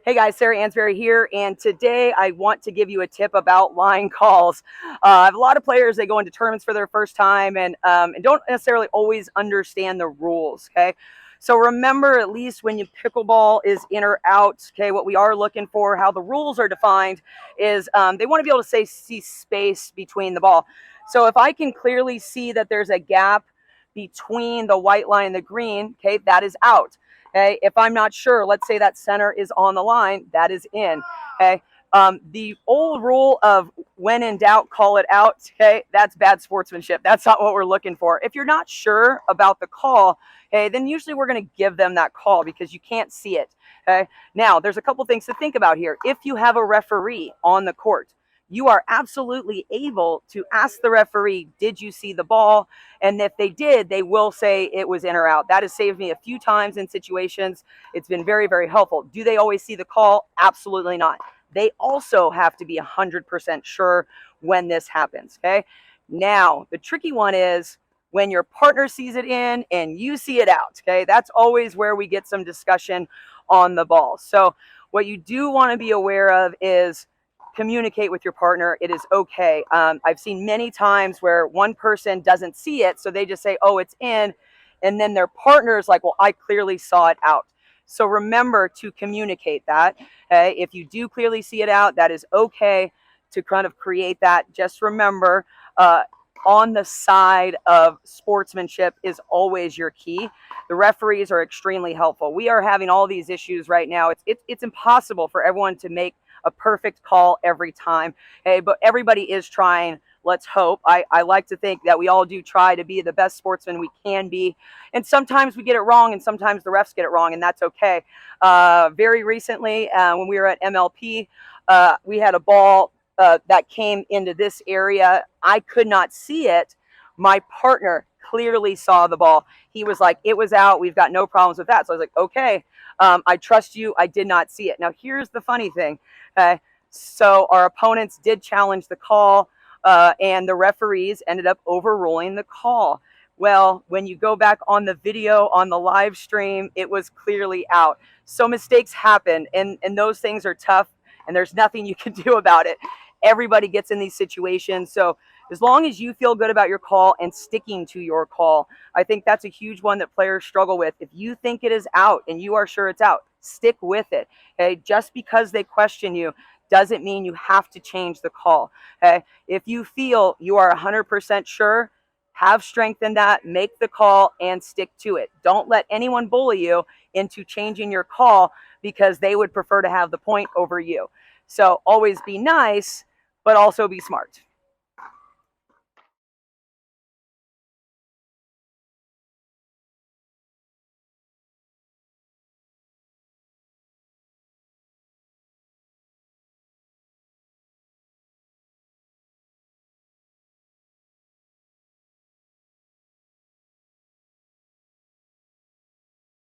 Hey guys, Sarah Ansboury here, and today I want to give you a tip about line calls. I have a lot of players, they go into tournaments for their first time and don't necessarily always understand the rules, okay? So remember, at least when you pickleball is in or out, okay, what we are looking for, how the rules are defined, is they want to be able to see space between the ball. So if I can clearly see that there's a gap between the white line and the green, okay, that is out. Okay, if I'm not sure, let's say that center is on the line, that is in. Okay, the old rule of when in doubt, call it out. Okay, that's bad sportsmanship. That's not what we're looking for. If you're not sure about the call, okay, then usually we're going to give them that call because you can't see it. Okay, now there's a couple things to think about here. If you have a referee on the court, you are absolutely able to ask the referee, did you see the ball? And if they did, they will say it was in or out. That has saved me a few times in situations. It's been very, very helpful. Do they always see the call? Absolutely not. They also have to be 100% sure when this happens, okay? Now, the tricky one is when your partner sees it in and you see it out, okay? That's always where we get some discussion on the ball. So what you do want to be aware of is communicate with your partner. It is okay. I've seen many times where one person doesn't see it, so they just say, oh, it's in, and then their partner is like, well, I clearly saw it out. So remember to communicate that. If you do clearly see it out, that is okay to kind of create that. Just remember, on the side of sportsmanship is always your key. The referees are extremely helpful. We are having all these issues right now. It's impossible for everyone to make a perfect call every time. Hey, but everybody is trying. Let's hope. I like to think that we all do try to be the best sportsman we can be. And sometimes we get it wrong, and sometimes the refs get it wrong, and that's okay. Very recently, when we were at MLP, we had a ball that came into this area. I could not see it. My partner clearly saw the ball. He was like, it was out. We've got no problems with that. So I was like, okay, I trust you. I did not see it. Now, here's the funny thing. So our opponents did challenge the call, and the referees ended up overruling the call. Well, when you go back on the video, on the live stream, it was clearly out. So mistakes happen, and those things are tough, and there's nothing you can do about it. Everybody gets in these situations. So as long as you feel good about your call and sticking to your call, I think that's a huge one that players struggle with. If you think it is out and you are sure it's out, stick with it. Okay, just because they question you doesn't mean you have to change the call. Okay, if you feel you are 100% sure, have strength in that, make the call and stick to it. Don't let anyone bully you into changing your call because they would prefer to have the point over you. So always be nice, but also be smart.